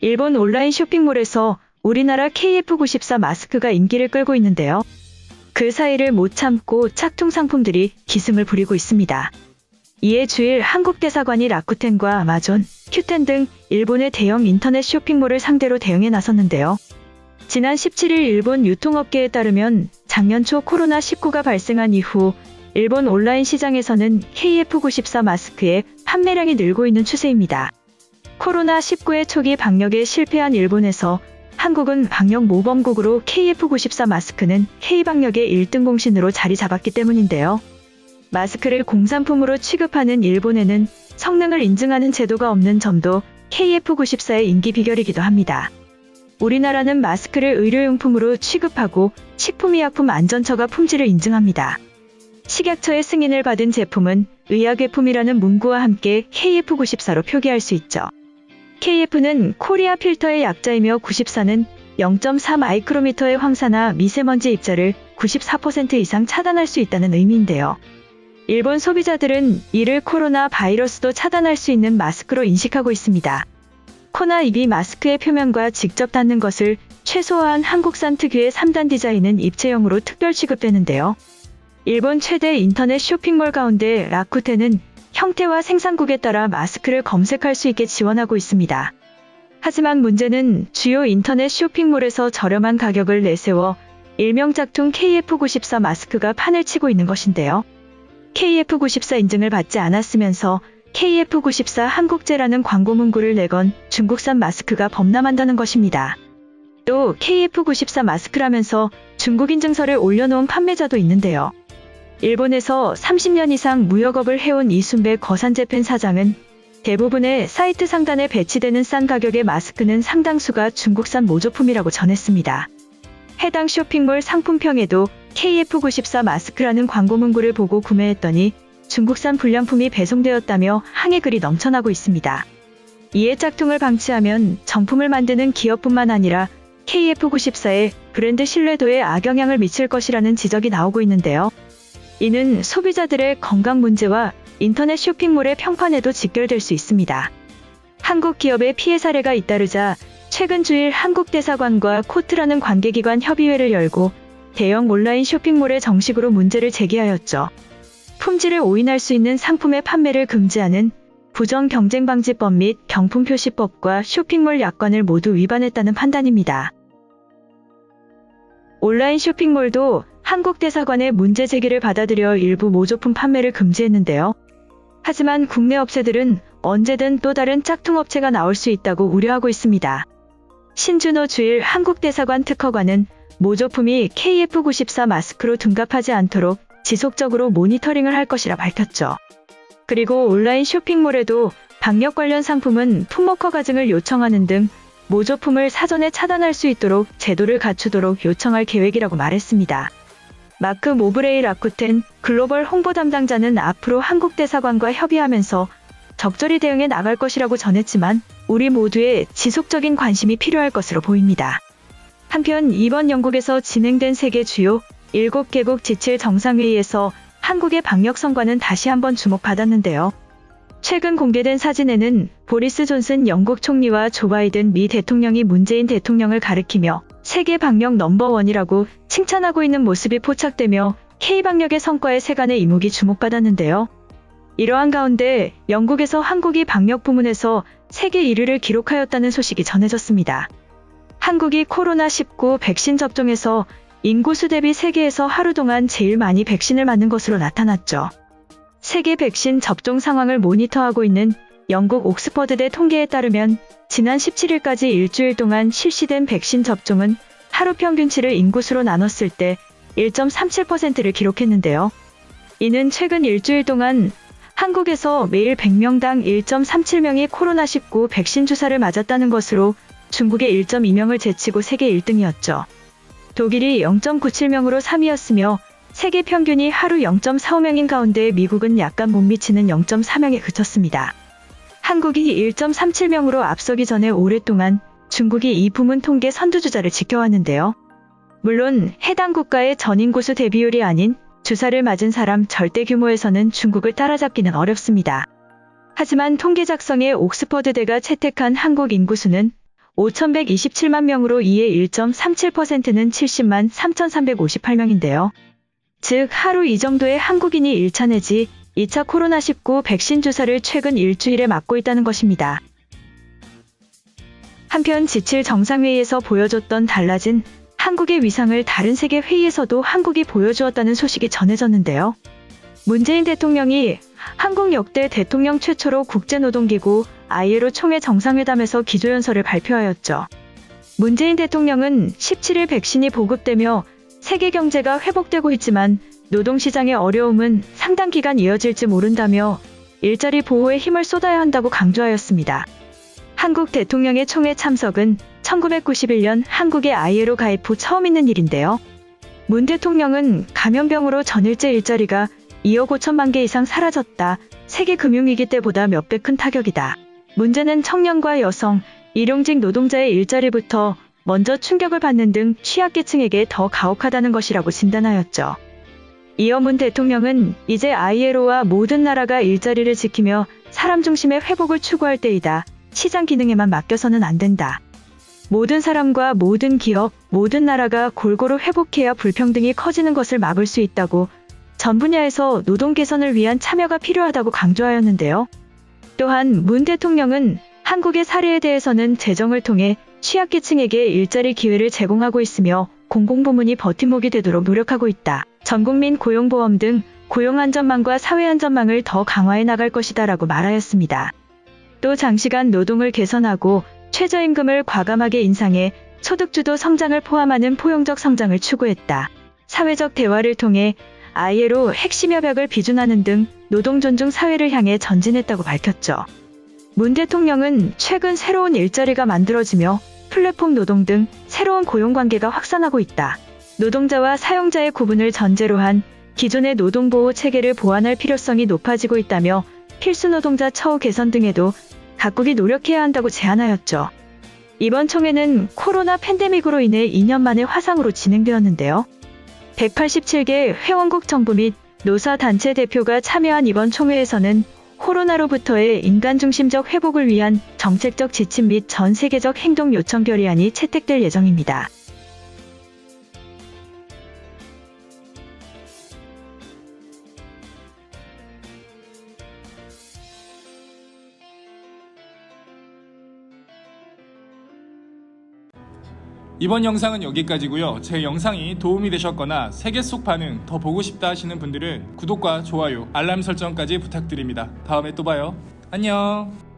일본 온라인 쇼핑몰에서 우리나라 KF94 마스크가 인기를 끌고 있는데요. 그 사이를 못 참고 짝퉁 상품들이 기승을 부리고 있습니다. 이에 주일 한국 대사관이 라쿠텐과 아마존, 큐텐 등 일본의 대형 인터넷 쇼핑몰을 상대로 대응에 나섰는데요. 지난 17일 일본 유통업계에 따르면 작년 초 코로나19가 발생한 이후 일본 온라인 시장에서는 KF94 마스크의 판매량이 늘고 있는 추세입니다. 코로나19의 초기 방역에 실패한 일본에서 한국은 방역 모범국으로 KF94 마스크는 K방역의 1등 공신으로 자리 잡았기 때문인데요. 마스크를 공산품으로 취급하는 일본에는 성능을 인증하는 제도가 없는 점도 KF94의 인기 비결이기도 합니다. 우리나라는 마스크를 의료용품으로 취급하고 식품의약품안전처가 품질을 인증합니다. 식약처의 승인을 받은 제품은 의약외품이라는 문구와 함께 KF94로 표기할 수 있죠. KF는 코리아 필터의 약자이며 94는 0.4 마이크로미터의 황사나 미세먼지 입자를 94% 이상 차단할 수 있다는 의미인데요. 일본 소비자들은 이를 코로나 바이러스도 차단할 수 있는 마스크로 인식하고 있습니다. 코나 입이 마스크의 표면과 직접 닿는 것을 최소화한 한국산 특유의 3단 디자인은 입체형으로 특별 취급되는데요. 일본 최대 인터넷 쇼핑몰 가운데 라쿠텐은 형태와 생산국에 따라 마스크를 검색할 수 있게 지원하고 있습니다. 하지만 문제는 주요 인터넷 쇼핑몰에서 저렴한 가격을 내세워 일명 짝퉁 KF94 마스크가 판을 치고 있는 것인데요. KF94 인증을 받지 않았으면서 KF94 한국제라는 광고 문구를 내건 중국산 마스크가 범람한다는 것입니다. 또 KF94 마스크라면서 중국 인증서를 올려놓은 판매자도 있는데요. 일본에서 30년 이상 무역업을 해온 이순배 거산재팬 사장은 대부분의 사이트 상단에 배치되는 싼 가격의 마스크는 상당수가 중국산 모조품이라고 전했습니다. 해당 쇼핑몰 상품평에도 KF94 마스크라는 광고 문구를 보고 구매했더니 중국산 불량품이 배송되었다며 항의 글이 넘쳐나고 있습니다. 이에 짝퉁을 방치하면 정품을 만드는 기업뿐만 아니라 KF94의 브랜드 신뢰도에 악영향을 미칠 것이라는 지적이 나오고 있는데요. 이는 소비자들의 건강 문제와 인터넷 쇼핑몰의 평판에도 직결될 수 있습니다. 한국 기업의 피해 사례가 잇따르자 최근 주일 한국 대사관과 코트라는 관계기관 협의회를 열고 대형 온라인 쇼핑몰에 정식으로 문제를 제기하였죠. 품질을 오인할 수 있는 상품의 판매를 금지하는 부정경쟁방지법 및 경품표시법과 쇼핑몰 약관을 모두 위반했다는 판단입니다. 온라인 쇼핑몰도 한국 대사관의 문제 제기를 받아들여 일부 모조품 판매를 금지했는데요. 하지만 국내 업체들은 언제든 또 다른 짝퉁 업체가 나올 수 있다고 우려하고 있습니다. 신준호 주일 한국 대사관 특허관은 모조품이 KF94 마스크로 둔갑하지 않도록 지속적으로 모니터링을 할 것이라 밝혔죠. 그리고 온라인 쇼핑몰에도 방역 관련 상품은 품목 허가증을 요청하는 등 모조품을 사전에 차단할 수 있도록 제도를 갖추도록 요청할 계획이라고 말했습니다. 마크 모브레이 라쿠텐 글로벌 홍보 담당자는 앞으로 한국 대사관과 협의하면서 적절히 대응해 나갈 것이라고 전했지만 우리 모두의 지속적인 관심이 필요할 것으로 보입니다. 한편 이번 영국에서 진행된 세계 주요 7개국 G7 정상회의에서 한국의 방역 성과는 다시 한번 주목받았는데요. 최근 공개된 사진에는 보리스 존슨 영국 총리와 조 바이든 미 대통령이 문재인 대통령을 가리키며 세계 방역 넘버원이라고 칭찬하고 있는 모습이 포착되며 K방역의 성과의 세간의 이목이 주목받았는데요. 이러한 가운데 영국에서 한국이 방역 부문에서 세계 1위를 기록하였다는 소식이 전해졌습니다. 한국이 코로나19 백신 접종에서 인구수 대비 세계에서 하루 동안 제일 많이 백신을 맞는 것으로 나타났죠. 세계 백신 접종 상황을 모니터하고 있는 영국 옥스퍼드대 통계에 따르면 지난 17일까지 일주일 동안 실시된 백신 접종은 하루 평균치를 인구수로 나눴을 때 1.37%를 기록했는데요. 이는 최근 일주일 동안 한국에서 매일 100명당 1.37명이 코로나19 백신 주사를 맞았다는 것으로 중국의 1.2명을 제치고 세계 1등이었죠. 독일이 0.97명으로 3위였으며 세계 평균이 하루 0.45명인 가운데 미국은 약간 못 미치는 0.4명에 그쳤습니다. 한국이 1.37명으로 앞서기 전에 오랫동안 중국이 이 부문 통계 선두주자를 지켜왔는데요. 물론 해당 국가의 전인구수 대비율이 아닌 주사를 맞은 사람 절대 규모에서는 중국을 따라잡기는 어렵습니다. 하지만 통계 작성에 옥스퍼드대가 채택한 한국 인구수는 5,127만 명으로 이에 1.37%는 70만 3,358명인데요. 즉 하루 이 정도의 한국인이 1차 내지 2차 코로나19 백신 주사를 최근 일주일에 맞고 있다는 것입니다. 한편 G7 정상회의에서 보여줬던 달라진 한국의 위상을 다른 세계 회의에서도 한국이 보여주었다는 소식이 전해졌는데요. 문재인 대통령이 한국 역대 대통령 최초로 국제노동기구 ILO 총회 정상회담에서 기조연설을 발표하였죠. 문재인 대통령은 17일 백신이 보급되며 세계 경제가 회복되고 있지만 노동시장의 어려움은 상당 기간 이어질지 모른다며 일자리 보호에 힘을 쏟아야 한다고 강조하였습니다. 한국 대통령의 총회 참석은 1991년 한국의 ILO 가입 후 처음 있는 일인데요. 문 대통령은 감염병으로 전일제 일자리가 2억 5천만 개 이상 사라졌다. 세계 금융위기 때보다 몇 배 큰 타격이다. 문제는 청년과 여성, 일용직 노동자의 일자리부터 먼저 충격을 받는 등 취약계층에게 더 가혹하다는 것이라고 진단하였죠. 이어 문 대통령은 이제 ILO와 모든 나라가 일자리를 지키며 사람 중심의 회복을 추구할 때이다. 시장 기능에만 맡겨서는 안 된다. 모든 사람과 모든 기업, 모든 나라가 골고루 회복해야 불평등이 커지는 것을 막을 수 있다고 전 분야에서 노동 개선을 위한 참여가 필요하다고 강조하였는데요. 또한 문 대통령은 한국의 사례에 대해서는 재정을 통해 취약계층에게 일자리 기회를 제공하고 있으며 공공부문이 버팀목이 되도록 노력하고 있다. 전국민 고용보험 등 고용안전망과 사회안전망을 더 강화해 나갈 것이다 라고 말하였습니다. 또 장시간 노동을 개선하고 최저임금을 과감하게 인상해 소득주도 성장을 포함하는 포용적 성장을 추구했다. 사회적 대화를 통해 ILO 핵심 협약을 비준하는 등 노동 존중 사회를 향해 전진했다고 밝혔죠. 문 대통령은 최근 새로운 일자리가 만들어지며 플랫폼 노동 등 새로운 고용관계가 확산하고 있다. 노동자와 사용자의 구분을 전제로 한 기존의 노동보호 체계를 보완할 필요성이 높아지고 있다며 필수 노동자 처우 개선 등에도 각국이 노력해야 한다고 제안하였죠. 이번 총회는 코로나 팬데믹으로 인해 2년 만에 화상으로 진행되었는데요. 187개 회원국 정부 및 노사단체 대표가 참여한 이번 총회에서는 코로나로부터의 인간중심적 회복을 위한 정책적 지침 및 전 세계적 행동 요청 결의안이 채택될 예정입니다. 이번 영상은 여기까지고요. 제 영상이 도움이 되셨거나 세계 속 반응 더 보고 싶다 하시는 분들은 구독과 좋아요, 알람 설정까지 부탁드립니다. 다음에 또 봐요. 안녕.